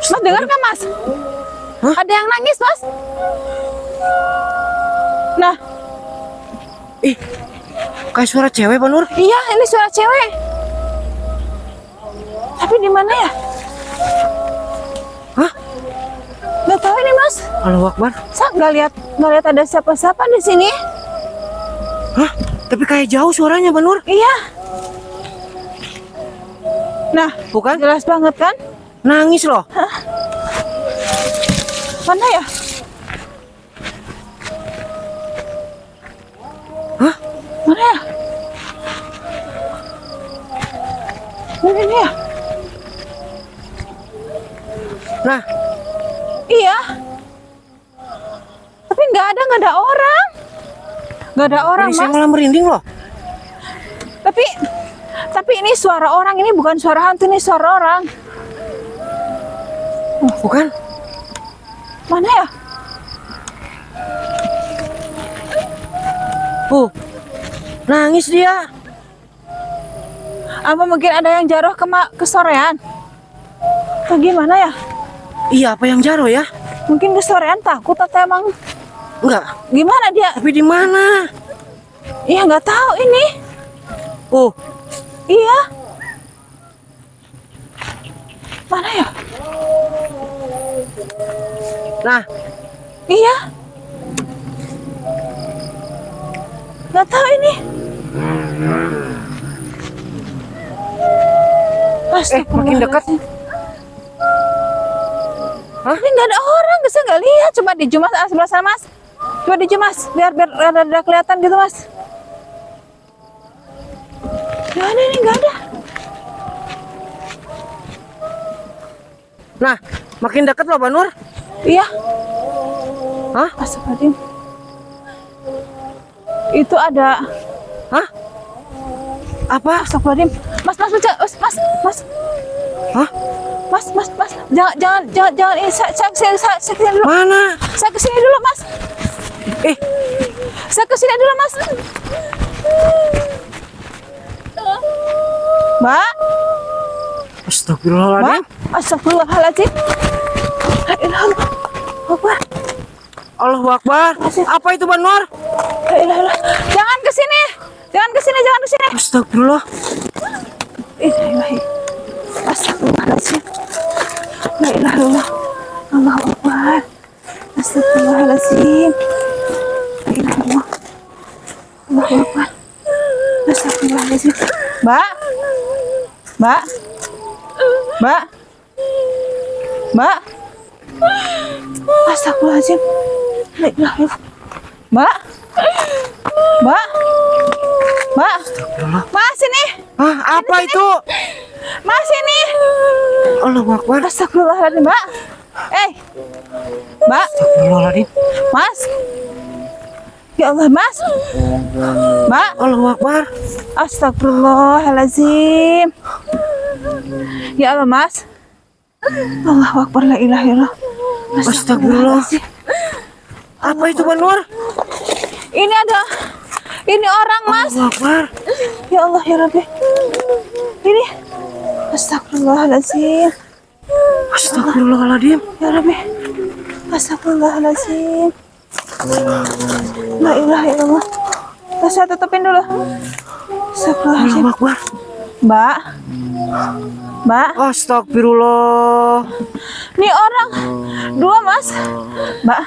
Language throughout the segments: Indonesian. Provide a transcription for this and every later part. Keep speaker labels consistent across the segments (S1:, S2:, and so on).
S1: Mas dengar nggak Mas?
S2: Hah?
S1: Ada yang nangis Mas. Nah,
S2: Ih, kayak suara cewek, Pak Nur.
S1: iya ini suara cewek. Tapi di mana ya?
S2: Hah?
S1: Nggak tahu ini Mas.
S2: Allahu Akbar.
S1: Saya nggak lihat ada siapa-siapa di sini.
S2: Hah? Tapi kayak jauh suaranya, Pak Nur.
S1: Iya. Nah,
S2: Bukan?
S1: jelas banget kan?
S2: Nangis loh.
S1: Mana ya?
S2: Hah?
S1: Mana ya? Mana ini ya?
S2: Nah,
S1: Iya. Tapi nggak ada orang. Nggak ada orang,
S2: ini saya
S1: Mas.
S2: malah merinding loh.
S1: Tapi ini suara orang, ini bukan suara hantu, ini suara orang.
S2: Bukan?
S1: Mana ya?
S2: Nangis dia.
S1: Apa mungkin ada yang jatuh kesorean? Atau gimana ya?
S2: Iya, apa yang jaro ya?
S1: Mungkin kesorean takut atau emang
S2: Enggak.
S1: gimana dia?
S2: Tapi di mana?
S1: Iya nggak tahu ini.
S2: Oh,
S1: Iya. Mana ya?
S2: nah,
S1: Iya. Nggak tahu ini.
S2: makin dekat.
S1: Hah? Ini nggak ada orang, saya nggak lihat. Coba diju Mas, sebelah sana Mas. Coba diju Mas, biar ada kelihatan gitu Mas. Nggak ada, ini nggak ada.
S2: Nah, makin dekat loh, Pak Nur.
S1: Iya.
S2: Hah?
S1: Astagfirullahaladzim. Itu ada.
S2: Hah? Apa?
S1: Astagfirullahaladzim. Mas.
S2: Hah?
S1: Mas. Jangan. Saya kesini dulu.
S2: Mana?
S1: Saya kesini dulu, Mas.
S2: Eh,
S1: Saya kesini dulu, Mas. Mbak.
S2: astagfirullahaladzim.
S1: Astagfirullahaladzim. La ilaha illallah. Akbar.
S2: Allahu Akbar. Apa itu, Pak Nur?
S1: La ilaha illallah. Jangan kesini. Jangan kesini.
S2: Astagfirullah.
S1: Ilahi. Astagfirullahaladzim. La ilaha illallah. Allahu Akbar. Astagfirullahaladzim. La ilaha illallah. Allahu Akbar. Astagfirullahaladzim. Mbak. Astagfirullahaladzim. La ilaha illallah. Mbak. Mas ini.
S2: Hah, apa itu?
S1: Mas ini.
S2: Allahu Akbar.
S1: Astagfirullahaladzim, Mbak. Mbak.
S2: Astagfirullahaladzim.
S1: Mas. Ya Allah, Mas. Mbak.
S2: Allahu Akbar.
S1: Astagfirullahaladzim. Ya Allah, Mas. Allahu Akbar, la ilaha illallah.
S2: Astagfirullah. Apa itu, Pak Nur?
S1: Ini orang, Mas.
S2: Allahu Akbar.
S1: Ya Allah, ya Rabbi. Ini. Astagfirullahaladzim.
S2: Astagfirullahaladzim.
S1: Ya Rabbi. Astagfirullahaladzim. La ilaha illallah. Saya tutupin dulu. Astagfirullahaladzim.
S2: Allahu Akbar.
S1: Mbak.
S2: Astagfirullah.
S1: Ini orang. Dua, Mas. Mbak.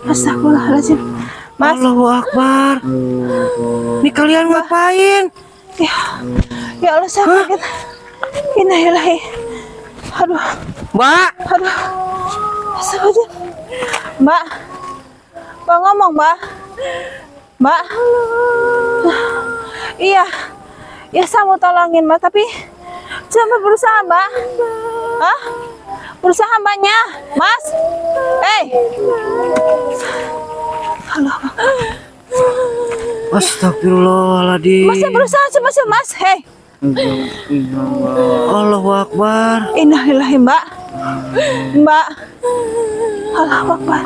S1: Astagfirullahaladzim. Mas.
S2: Allahu Akbar. Ini kalian ngapain?
S1: Ya Allah, saya kaget. Innalillahi. Aduh.
S2: Mbak.
S1: Astagfirullahaladzim. Mbak ngomong, Mbak. Iya, saya mau tolongin, Mbak, tapi coba berusaha, Mbak. Hah? Berusaha, Mbaknya, Mas. Halo.
S2: Astagfirullahaladzim.
S1: Mas, berusaha coba, Mas.
S2: Allahu Akbar.
S1: Innalillahi, Mbak. Allahu Akbar.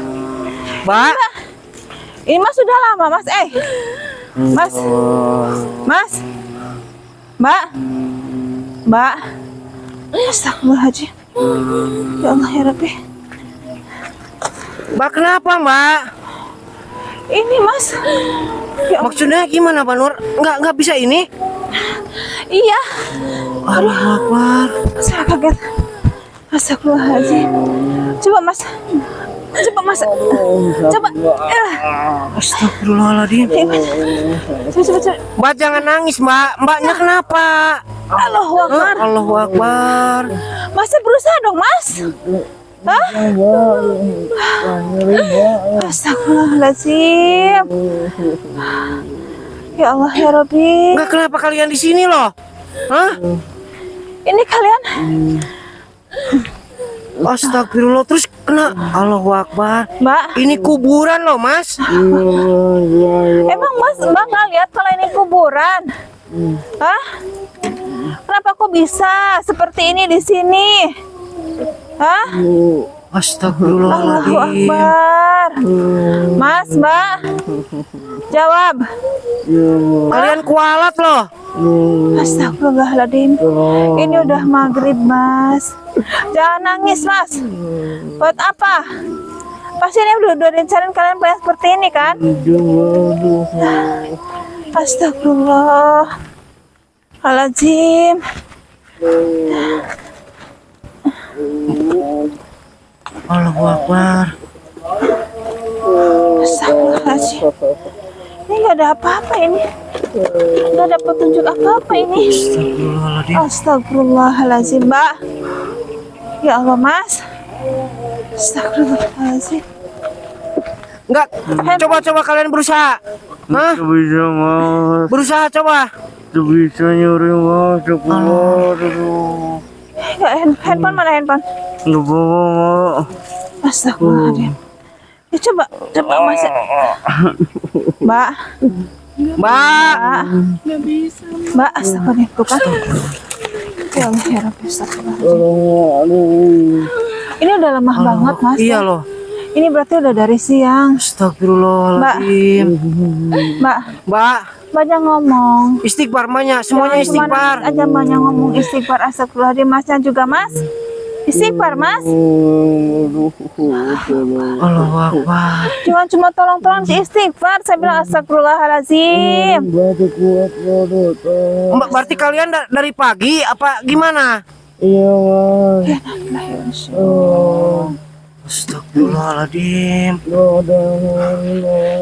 S2: Mbak.
S1: Ini Mas sudah lama, Mas. Mas. Mbak. Astagfirullahaladzim. Ya Allah ya Rabbi.
S2: Mbak kenapa Mbak?
S1: Ini Mas. Ya Allah.
S2: Maksudnya gimana Mbak Nur? Nggak bisa ini?
S1: Iya.
S2: Allahu Akbar.
S1: Saya kaget. Astagfirullahaladzim. Coba Mas. Coba Mas. Coba.
S2: Astagfirullahaladzim.
S1: Coba.
S2: Mbak jangan nangis Mbak. Mbaknya kenapa?
S1: Allahu Akbar.
S2: Allahu Akbar.
S1: Masnya berusaha dong Mas. Hah? Astagfirullahaladzim. Ya Allah ya Rabbi.
S2: Nggak kenapa kalian di sini loh? Hah?
S1: Ini kalian
S2: Astagfirullah, terus kena Allahu Akbar.
S1: Mbak,
S2: Ini kuburan loh Mas.
S1: emang Mbak nggak lihat kalau ini kuburan? Hah? Kenapa kok bisa seperti ini di sini? Hah? Allahu
S2: Astagfirullahaladzim.
S1: Akbar. Mas, Mbak, jawab.
S2: Kalian kualat loh.
S1: Astagfirullahaladzim. Ini udah maghrib Mas. Jangan nangis Mas. Buat apa? Pasti ini udah rencanain kalian pengen seperti ini kan? Astagfirullahaladzim.
S2: Allahu Akbar.
S1: Astagfirullahaladzim. Ini nggak ada apa-apa ini. Nggak ada petunjuk apa-apa ini.
S2: Astagfirullahaladzim.
S1: Astagfirullahaladzim, Mbak. Ya Allah, Mas. Astagfirullahaladzim.
S2: Enggak, coba kalian berusaha. Hah?
S3: Bisa mas,
S2: Berusaha coba.
S3: bisa nyuri mas, keluar dulu.
S1: Nggak, handphone mana handphone?
S3: Nggak bawa mas.
S1: Astagfirullahaladzim. Ya, coba Mas. Mbak.
S2: Mbak.
S1: Mbak, astagfirullahaladzim. Tuh kan? Ya Allah, ya Rabbi, astagfirullahaladzim. Ini udah lemah banget, Mas.
S2: Iya loh.
S1: Ini berarti udah dari siang.
S2: Astagfirullahaladzim.
S1: Mbak,
S2: Mbak,
S1: banyak ngomong.
S2: istighfar banyak, semuanya
S1: Jangan cuma
S2: istighfar.
S1: nangis aja banyak ngomong istighfar. Astagfirullahaladzim. Masnya juga Mas. Istighfar Mas.
S2: Allahu Akbar.
S1: Jangan cuma tolong-tolong di istighfar. Saya bilang astagfirullahaladzim.
S2: Mbak, berarti kalian dari pagi apa gimana?
S3: Iya mas.
S2: Astagfirullahaladzim.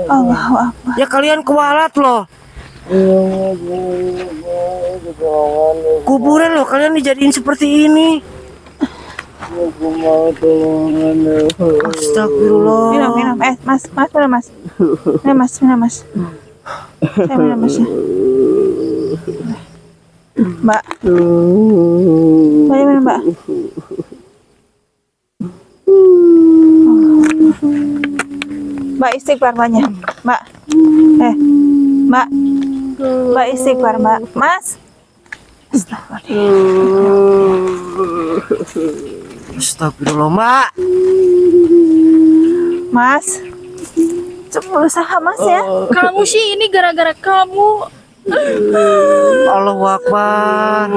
S1: Allahu Akbar.
S2: Ya kalian kualat loh. Kuburan loh, kalian dijadiin seperti ini. Astagfirullah.
S1: Minum. Mas, minum Mas. Minum Mas. Saya minum Mas. Mbak. Banyak minum Mbak. Mbak istighfar banyak. Mbak. Mbak. Mbak istighfar Mbak. Mas.
S2: Astagfirullah, Mbak.
S1: Mas. Coba berusaha Mas ya.
S4: Kamu sih ini gara-gara kamu.
S2: Allahu Akbar.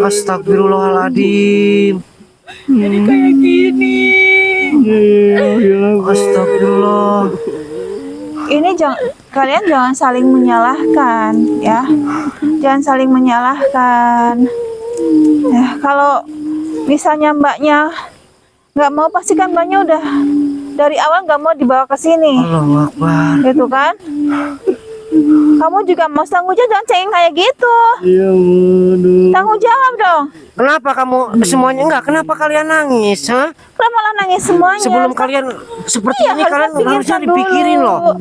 S2: Astagfirullahaladzim.
S4: Jadi kayak gini.
S2: Astagfirullah.
S1: Ini kalian jangan saling menyalahkan ya. Jangan saling menyalahkan. Ya, kalau misalnya Mbaknya nggak mau, pasti kan Mbaknya udah dari awal nggak mau dibawa ke sini.
S2: Allahu Akbar.
S1: Gitu kan? Kamu juga mau tanggung jawab, jangan cengeng kayak gitu. Tanggung jawab dong.
S2: Kenapa kamu semuanya enggak? Kenapa kalian nangis? Hah?
S1: Kenapa malah nangis semuanya?
S2: Sebelum kalian seperti
S1: Iya,
S2: ini kalian harusnya
S1: pikirkan
S2: dipikirin
S1: dulu.
S2: loh.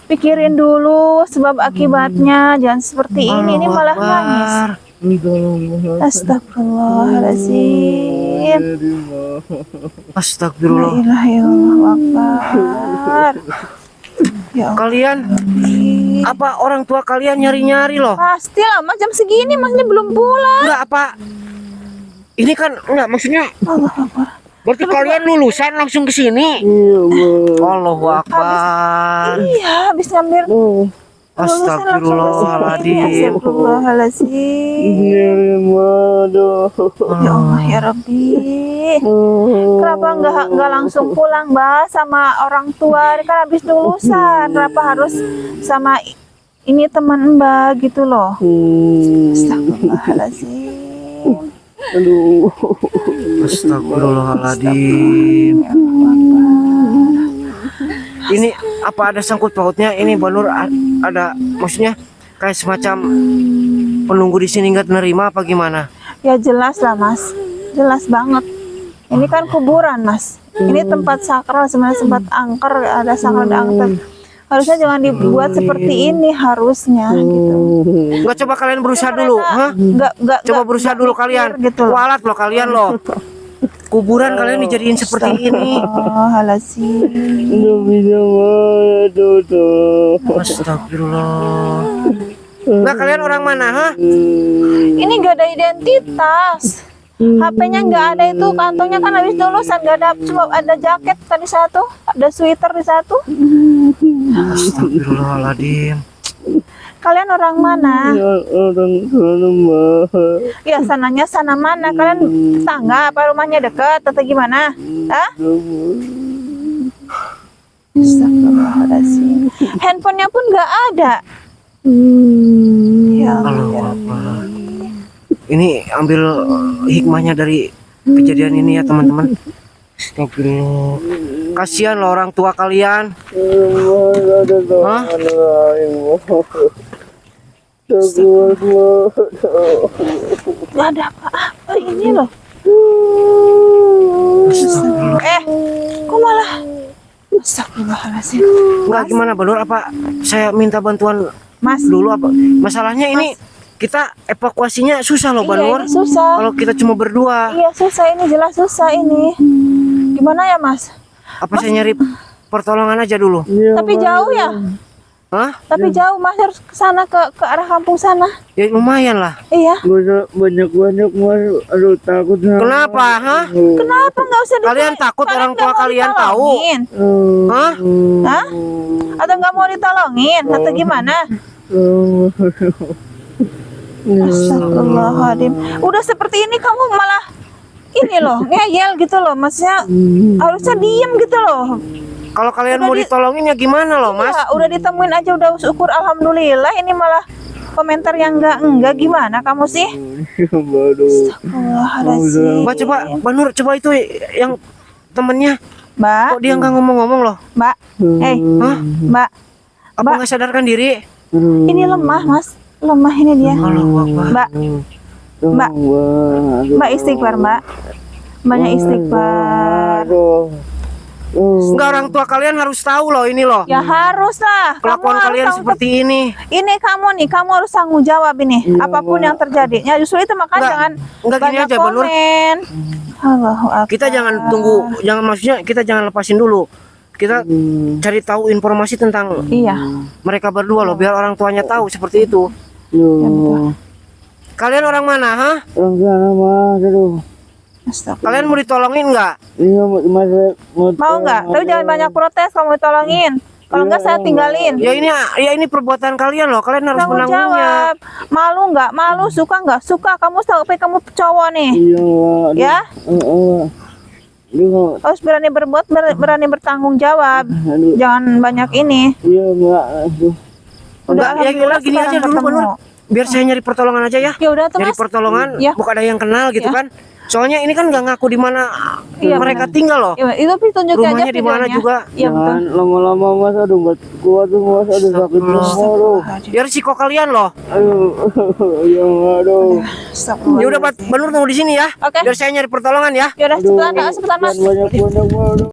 S1: Pikirin dulu sebab akibatnya. Jangan seperti ini malah nangis. Astagfirullahaladzim. La
S2: Astagfirullah.
S1: ilaha illallah akbar. Ya Allah.
S2: Kalian apa orang tua kalian nyari-nyari loh?
S1: Pasti lah Mas, jam segini Masnya belum pulang.
S2: Enggak apa? Ini kan enggak maksudnya.
S1: Allah Akbar.
S2: Berarti kalian lulusan langsung ke sini. Allahu Akbar.
S1: Iya, habis ngambil
S3: Astagfirullahaladzim.
S1: Astagfirullahaladzim.
S3: Aduh.
S1: Ya Allah ya Rabbi. Kenapa nggak langsung pulang Mbak sama orang tua? Ini kan habis lulusan. Kenapa harus sama ini teman Mbak gitu loh? Astagfirullahaladzim.
S3: Aduh.
S2: Astagfirullahaladzim. Ini apa ada sangkut pautnya ini Banur ada maksudnya kayak semacam penunggu di sini nggak nerima apa gimana?
S1: Ya jelas lah Mas, jelas banget. Ini kan kuburan Mas. Ini tempat sakral sebenarnya, tempat angker, ada sakral dan angker. Harusnya jangan dibuat seperti ini harusnya gitu.
S2: Nggak coba kalian berusaha dulu, hah? Coba berusaha dulu kalian.
S1: Gitu loh.
S2: Kualat loh kalian loh. Kuburan kalian dijadiin seperti ini.
S1: Astagfirullahaladzim.
S3: Nggak bisa Aduh.
S2: Astagfirullah. Nggak kalian orang mana, hah?
S1: Ini gak ada identitas. HP-nya nggak ada, itu kantongnya kan habis lulusan nggak ada, cuma ada jaket tadi satu, ada sweater di satu.
S2: Astagfirullahaladzim.
S1: Kalian orang mana?
S3: Orang sana mah.
S1: Ya sananya sana mana? Kalian tetangga apa rumahnya dekat atau gimana? Hah? Astagfirullahaladzim. Handphonenya pun nggak ada. Ya Allah,
S2: Allahu
S1: ya
S2: Akbar. Ini ambil hikmahnya dari kejadian ini ya teman-teman. Astagfirullah. Kasihan loh orang tua kalian. Hah?
S1: Gak ada apa-apa ini loh. Kok malah Astagfirullahaladzim.
S2: Enggak gimana Banur, apa saya minta bantuan
S1: Mas
S2: dulu apa? Masalahnya ini kita evakuasinya susah loh
S1: iya,
S2: Banur.
S1: ini susah.
S2: Kalau kita cuma berdua.
S1: Iya susah, ini jelas susah ini. Gimana ya Mas?
S2: Apa saya nyari pertolongan aja dulu?
S1: Tapi jauh ya?
S2: Hah?
S1: Tapi jauh Mas, harus ke sana, ke arah kampung sana.
S2: Ya lumayan lah.
S1: Iya.
S3: Gak usah banyak-banyak mas. Aduh takut.
S2: Kenapa? Hah?
S1: Kenapa nggak usah
S2: Kalian takut orang tua
S1: nggak mau
S2: kalian tahu?
S1: ditolongin?
S2: Hah?
S1: Hah? Atau nggak mau ditolongin? Atau gimana? Astagfirullahaladzim. Udah seperti ini kamu malah ini loh, ngeyel gitu loh. Maksudnya harusnya diem gitu loh.
S2: Kalau kalian mau ditolongin ya gimana loh Mas?
S1: Ya, udah ditemuin aja udah syukur alhamdulillah. Ini malah komentar yang enggak gimana kamu sih? Astagfirullahaladzim.
S2: Mbak coba Banur coba itu yang temennya.
S1: Mbak,
S2: Kok dia nggak ngomong-ngomong loh?
S1: Mbak,
S2: Hah?
S1: Mbak,
S2: Apa nggak sadarkan diri?
S1: ini lemah Mas, lemah ini dia.
S2: Allahu Akbar.
S1: Mbak, Mbak istighfar Mbak, banyak istighfar.
S2: Enggak, orang tua kalian harus tahu loh ini loh.
S1: Ya harus lah.
S2: Kelakuan
S1: harus
S2: kalian
S1: tanggung
S2: seperti ini.
S1: ini kamu nih, kamu harus tanggung jawab ini. Apapun yang terjadi. Ya justru itu makanya
S2: Enggak gini
S1: banyak
S2: aja Banur.
S1: komen. Allahu Akbar.
S2: Kita jangan tunggu, jangan maksudnya kita jangan lepasin dulu. Kita cari tahu informasi tentang
S1: Iya.
S2: mereka berdua loh, biar orang tuanya tahu seperti itu. Kalian orang mana, hah?
S3: Orang sana mas. Aduh.
S1: Astagfirullah.
S2: Kalian mau ditolongin nggak?
S3: Iya mas.
S1: Mau nggak? Tapi jangan banyak protes, kamu tolongin. Kalau nggak saya tinggalin.
S2: Ya ini perbuatan kalian loh, kalian harus
S1: Tanggung
S2: menanggungnya.
S1: jawab. Malu nggak? Malu, suka nggak? Suka. Kamu sampai kamu cowok nih.
S3: Iya.
S1: Ya,
S3: Aduh.
S1: harus berani berbuat, berani bertanggung jawab. Jangan banyak ini.
S3: Iya mbak. Aduh.
S2: Enggak, ya
S1: alhamdulillah
S2: gini aja
S1: sekarang
S2: dulu
S1: ketemu.
S2: Banur. Biar saya nyari pertolongan aja ya.
S1: Ya udah tuh
S2: Nyari
S1: Mas.
S2: pertolongan,
S1: Ya.
S2: bukan ada yang kenal gitu
S1: Ya.
S2: kan. Soalnya ini kan nggak ngaku di mana
S1: Iya,
S2: mereka tinggal loh.
S1: Ya, itu tunjukin aja
S2: Rumahnya di mana
S1: videonya.
S2: juga.
S1: Iya betul.
S3: Jangan lama-lama mas. Aduh nggak kuat tuh mas. Aduh sakit semua. Aduh.
S2: Ya risiko kalian loh.
S3: Aduh. Iya aduh.
S1: Astagfirullah.
S2: Ya udah Banur tunggu di sini ya.
S1: Oke.
S2: Biar saya nyari pertolongan ya.
S1: Ya udah cepetan, cepetan Mas.
S3: Banyak-banyak mas.